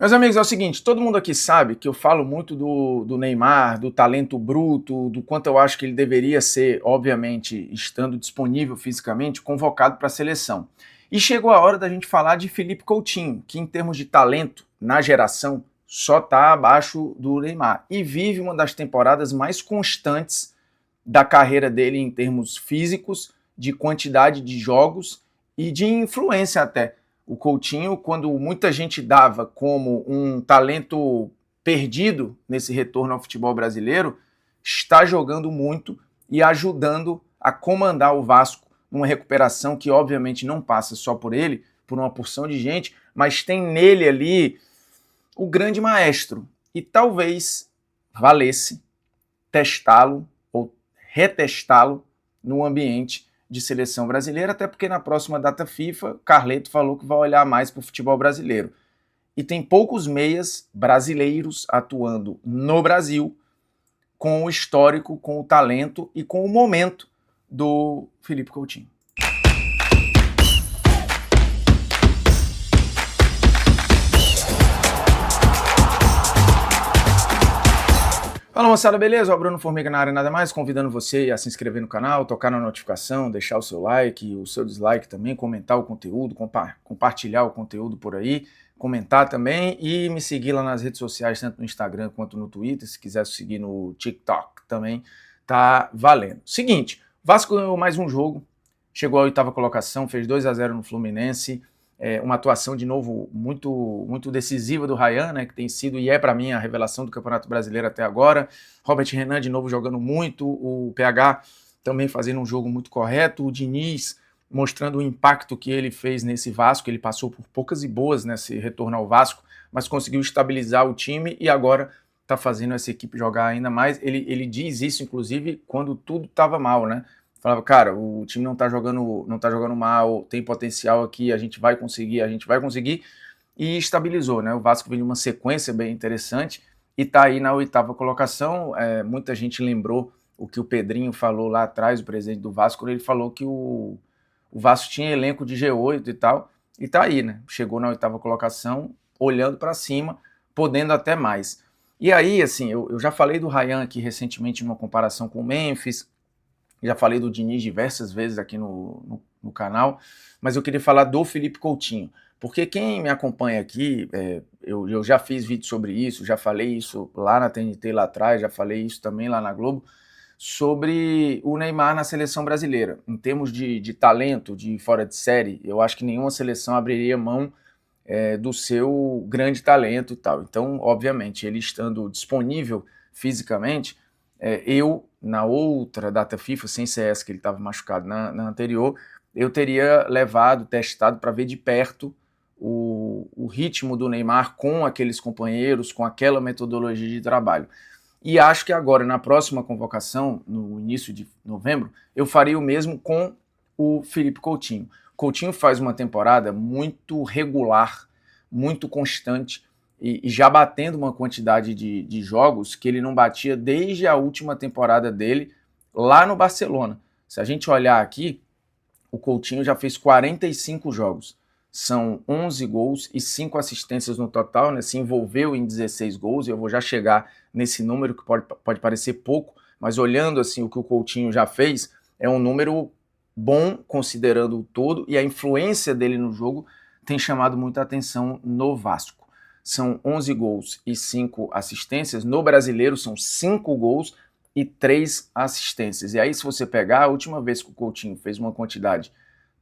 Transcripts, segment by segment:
Meus amigos, é o seguinte, todo mundo aqui sabe que eu falo muito do Neymar, do talento bruto, do quanto eu acho que ele deveria ser, obviamente, estando disponível fisicamente, convocado para a seleção. E chegou a hora da gente falar de Felipe Coutinho, que em termos de talento, na geração, só está abaixo do Neymar. E vive uma das temporadas mais constantes da carreira dele em termos físicos, de quantidade de jogos e de influência até. O Coutinho, quando muita gente dava como um talento perdido nesse retorno ao futebol brasileiro, está jogando muito e ajudando a comandar o Vasco numa recuperação que obviamente não passa só por ele, por uma porção de gente, mas tem nele ali o grande maestro. E talvez valesse testá-lo ou retestá-lo no ambiente de seleção brasileira, até porque na próxima data FIFA, Carleto falou que vai olhar mais para o futebol brasileiro. E tem poucos meias brasileiros atuando no Brasil com o histórico, com o talento e com o momento do Felipe Coutinho. Fala moçada, beleza? O Bruno Formiga na área, nada mais, convidando você a se inscrever no canal, tocar na notificação, deixar o seu like, o seu dislike também, comentar o conteúdo, compartilhar o conteúdo por aí, comentar também e me seguir lá nas redes sociais, tanto no Instagram quanto no Twitter, se quiser seguir no TikTok também, tá valendo. Seguinte, Vasco ganhou mais um jogo, chegou à 8ª colocação, fez 2-0 no Fluminense, uma atuação de novo muito decisiva do Ryan, né, que tem sido e é para mim a revelação do Campeonato Brasileiro até agora. Robert Renan de novo jogando muito, o PH também fazendo um jogo muito correto, o Diniz mostrando o impacto que ele fez nesse Vasco. Ele passou por poucas e boas nesse retorno ao Vasco, mas conseguiu estabilizar o time e agora está fazendo essa equipe jogar ainda mais. Ele diz isso, inclusive, quando tudo estava mal, né? Falava, cara, o time não tá jogando mal, tem potencial aqui, a gente vai conseguir, e estabilizou, né? O Vasco vem de uma sequência bem interessante e tá aí na 8ª colocação. Muita gente lembrou o que o Pedrinho falou lá atrás, o presidente do Vasco, quando ele falou que o Vasco tinha elenco de G8 e tal, e tá aí, né? Chegou na 8ª colocação, olhando para cima, podendo até mais. E aí, assim, eu já falei do Ryan aqui recentemente numa comparação com o Memphis, já falei do Diniz diversas vezes aqui no canal, mas eu queria falar do Felipe Coutinho, porque quem me acompanha aqui, eu já fiz vídeo sobre isso, já falei isso lá na TNT lá atrás, já falei isso também lá na Globo, sobre o Neymar na seleção brasileira. Em termos de talento, de fora de série, eu acho que nenhuma seleção abriria mão do seu grande talento e tal. Então, obviamente, ele estando disponível fisicamente, eu, na outra data FIFA, sem ser essa que ele estava machucado na anterior, eu teria levado, testado para ver de perto o ritmo do Neymar com aqueles companheiros, com aquela metodologia de trabalho. E acho que agora, na próxima convocação, no início de novembro, eu faria o mesmo com o Felipe Coutinho. Coutinho faz uma temporada muito regular, muito constante, e já batendo uma quantidade de jogos que ele não batia desde a última temporada dele lá no Barcelona. Se a gente olhar aqui, o Coutinho já fez 45 jogos. São 11 gols e 5 assistências no total, né? Se envolveu em 16 gols, e eu vou já chegar nesse número que pode parecer pouco, mas olhando assim o que o Coutinho já fez, é um número bom considerando o todo, e a influência dele no jogo tem chamado muita atenção no Vasco. São 11 gols e 5 assistências, no Brasileiro são 5 gols e 3 assistências. E aí, se você pegar, a última vez que o Coutinho fez uma quantidade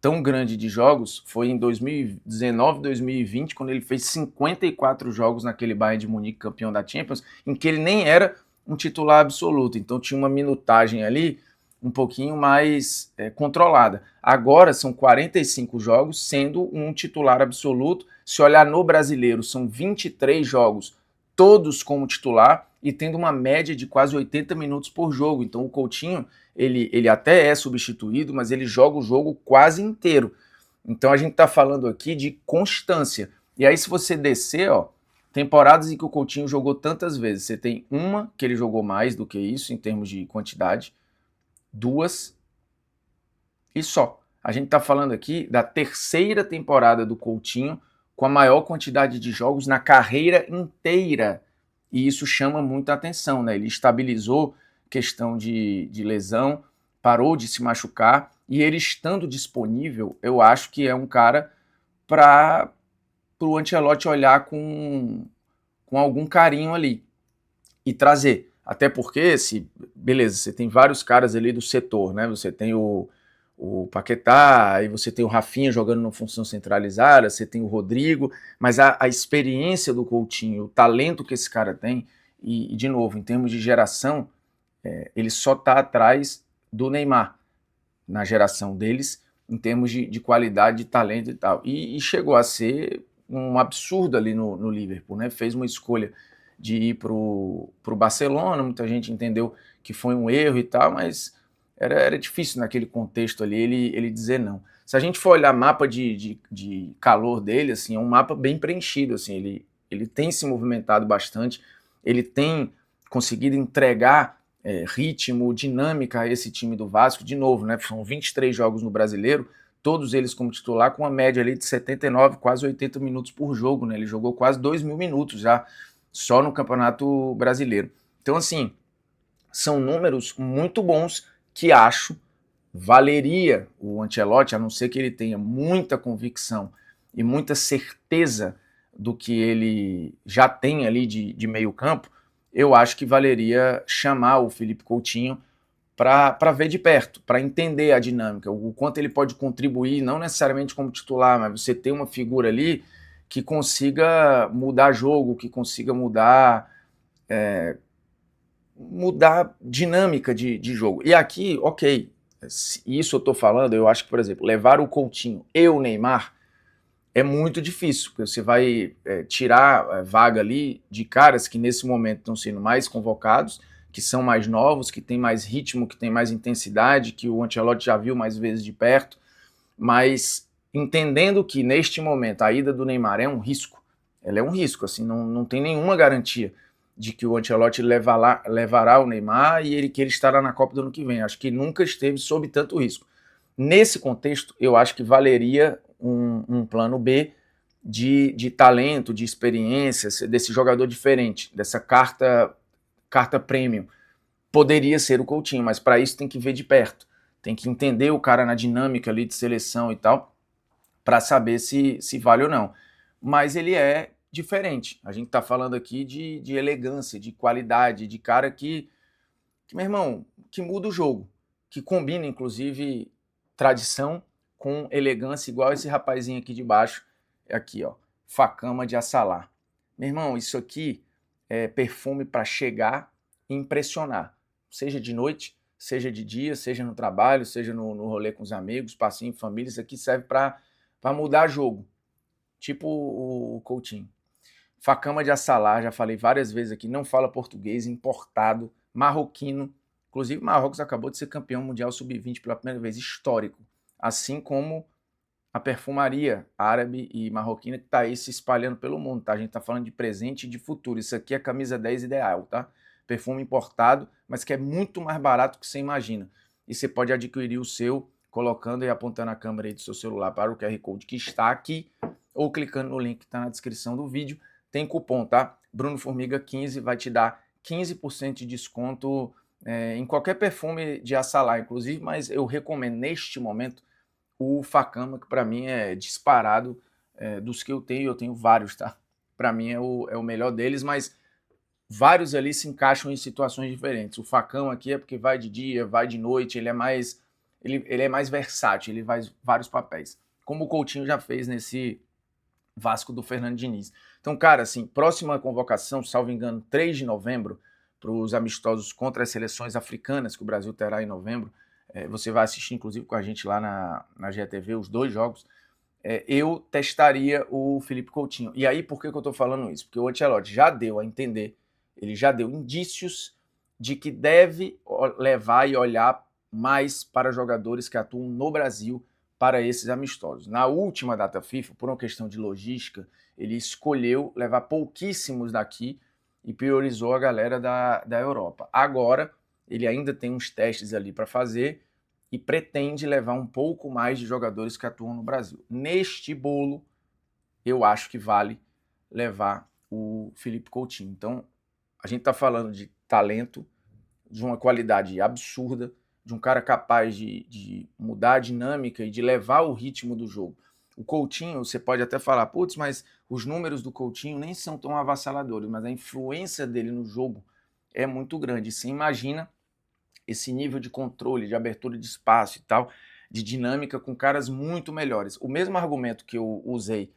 tão grande de jogos foi em 2019, 2020, quando ele fez 54 jogos naquele Bayern de Munique, campeão da Champions, em que ele nem era um titular absoluto, então tinha uma minutagem ali um pouquinho mais controlada. Agora são 45 jogos, sendo um titular absoluto. Se olhar no Brasileiro, são 23 jogos, todos como titular, e tendo uma média de quase 80 minutos por jogo. Então o Coutinho, ele até é substituído, mas ele joga o jogo quase inteiro. Então a gente está falando aqui de constância. E aí, se você descer, ó, temporadas em que o Coutinho jogou tantas vezes, você tem uma que ele jogou mais do que isso em termos de quantidade, 2 e só. A gente está falando aqui da terceira temporada do Coutinho com a maior quantidade de jogos na carreira inteira. E isso chama muita atenção, né? Ele estabilizou questão de lesão, parou de se machucar, e ele estando disponível, eu acho que é um cara para o Ancelotti olhar com algum carinho ali e trazer. Até porque, beleza, você tem vários caras ali do setor, né? Você tem o Paquetá, aí você tem o Rafinha jogando numa função centralizada, você tem o Rodrigo, mas a experiência do Coutinho, o talento que esse cara tem, e de novo, em termos de geração, ele só está atrás do Neymar, na geração deles, em termos de qualidade, de talento e tal. E chegou a ser um absurdo ali no Liverpool, né? Fez uma escolha de ir para o Barcelona, muita gente entendeu que foi um erro e tal, mas era difícil naquele contexto ali ele dizer não. Se a gente for olhar mapa de calor dele, assim, é um mapa bem preenchido, assim, ele tem se movimentado bastante, ele tem conseguido entregar ritmo, dinâmica a esse time do Vasco, de novo, né? São 23 jogos no Brasileiro, todos eles como titular, com uma média ali de 79, quase 80 minutos por jogo, né? Ele jogou quase 2.000 minutos já, só no Campeonato Brasileiro. Então, assim, são números muito bons que acho valeria o Ancelotti, a não ser que ele tenha muita convicção e muita certeza do que ele já tem ali de meio campo, eu acho que valeria chamar o Felipe Coutinho para ver de perto, para entender a dinâmica, o quanto ele pode contribuir, não necessariamente como titular, mas você ter uma figura ali que consiga mudar jogo, que consiga mudar dinâmica de jogo. E aqui, ok, isso eu estou falando, eu acho que, por exemplo, levar o Coutinho e o Neymar é muito difícil, porque você vai tirar vaga ali de caras que nesse momento estão sendo mais convocados, que são mais novos, que têm mais ritmo, que têm mais intensidade, que o Ancelotti já viu mais vezes de perto, mas entendendo que neste momento a ida do Neymar é um risco, ela é um risco, assim, não tem nenhuma garantia de que o Ancelotti levará o Neymar e que ele estará na Copa do ano que vem. Acho que nunca esteve sob tanto risco. Nesse contexto, eu acho que valeria um plano B de talento, de experiência, desse jogador diferente, dessa carta premium. Poderia ser o Coutinho, mas para isso tem que ver de perto. Tem que entender o cara na dinâmica ali de seleção e tal, para saber se vale ou não. Mas ele é diferente. A gente está falando aqui de elegância, de qualidade, de cara meu irmão, que muda o jogo, que combina, inclusive, tradição com elegância, igual esse rapazinho aqui de baixo, aqui, ó, Facama de Assalá. Meu irmão, isso aqui é perfume para chegar e impressionar, seja de noite, seja de dia, seja no trabalho, seja no rolê com os amigos, passeio em família, isso aqui serve para mudar jogo, tipo o Coutinho. Facama de Assalá, já falei várias vezes aqui, não fala português, importado, marroquino. Inclusive, Marrocos acabou de ser campeão mundial sub-20 pela primeira vez, histórico. Assim como a perfumaria árabe e marroquina que está aí se espalhando pelo mundo, tá? A gente está falando de presente e de futuro. Isso aqui é camisa 10 ideal, tá? Perfume importado, mas que é muito mais barato que você imagina. E você pode adquirir o seu colocando e apontando a câmera aí do seu celular para o QR Code que está aqui ou clicando no link que está na descrição do vídeo. Tem cupom, tá? Bruno Formiga 15 vai te dar 15% de desconto em qualquer perfume de Assalá, inclusive, mas eu recomendo neste momento o Facama, que para mim é disparado dos que eu tenho vários, tá? Para mim é o melhor deles, mas vários ali se encaixam em situações diferentes. O Facama aqui é porque vai de dia, vai de noite, ele é mais versátil, ele faz vários papéis. Como o Coutinho já fez nesse Vasco do Fernando Diniz. Então, cara, assim, próxima convocação, salvo engano, 3 de novembro, para os amistosos contra as seleções africanas que o Brasil terá em novembro. Você vai assistir, inclusive, com a gente lá na GTV, os 2 jogos. Eu testaria o Felipe Coutinho. E aí, por que eu estou falando isso? Porque o Ancelotti já deu a entender, ele já deu indícios de que deve levar e olhar mais para jogadores que atuam no Brasil para esses amistosos. Na última data FIFA, por uma questão de logística, ele escolheu levar pouquíssimos daqui e priorizou a galera da Europa. Agora, ele ainda tem uns testes ali para fazer e pretende levar um pouco mais de jogadores que atuam no Brasil. Neste bolo, eu acho que vale levar o Felipe Coutinho. Então, a gente está falando de talento, de uma qualidade absurda, de um cara capaz de mudar a dinâmica e de levar o ritmo do jogo. O Coutinho, você pode até falar, putz, mas os números do Coutinho nem são tão avassaladores, mas a influência dele no jogo é muito grande. Você imagina esse nível de controle, de abertura de espaço e tal, de dinâmica com caras muito melhores. O mesmo argumento que eu usei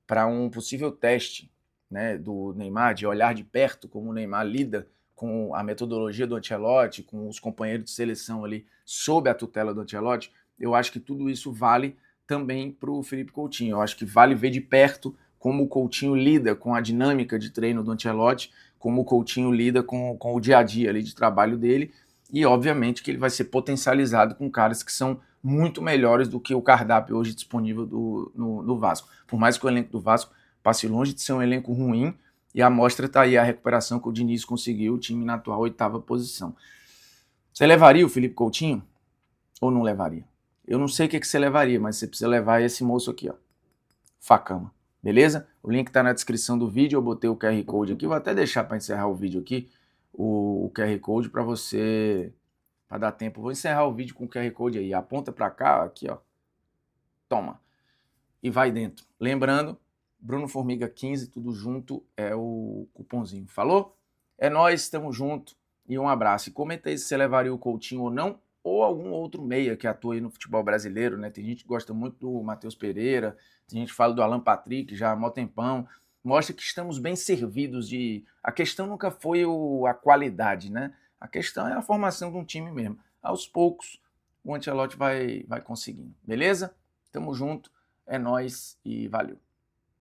para um possível teste, né, do Neymar, de olhar de perto como o Neymar lida com a metodologia do Ancelotti, com os companheiros de seleção ali sob a tutela do Ancelotti, eu acho que tudo isso vale também para o Felipe Coutinho. Eu acho que vale ver de perto como o Coutinho lida com a dinâmica de treino do Ancelotti, como o Coutinho lida com o dia a dia ali de trabalho dele, e obviamente que ele vai ser potencializado com caras que são muito melhores do que o cardápio hoje disponível no Vasco. Por mais que o elenco do Vasco passe longe de ser um elenco ruim, e a mostra está aí a recuperação que o Diniz conseguiu, o time na atual 8ª posição. Você levaria o Felipe Coutinho ou não levaria? Eu não sei o que você levaria, mas você precisa levar esse moço aqui, ó, Facama, beleza? O link está na descrição do vídeo, eu botei o QR Code aqui, vou até deixar para encerrar o vídeo aqui, o QR Code para você, para dar tempo. Vou encerrar o vídeo com o QR Code aí, aponta para cá, aqui ó, toma, e vai dentro. Lembrando, Bruno Formiga 15, tudo junto, é o cupomzinho. Falou? É nóis, estamos junto e um abraço. E comenta aí se você levaria o Coutinho ou não, ou algum outro meia que atua aí no futebol brasileiro, né? Tem gente que gosta muito do Matheus Pereira, tem gente que fala do Alan Patrick já há mó tempão. Mostra que estamos bem servidos de... A questão nunca foi a qualidade, né? A questão é a formação de um time mesmo. Aos poucos, o Ancelotti vai conseguindo. Beleza? Tamo junto. É nóis e valeu.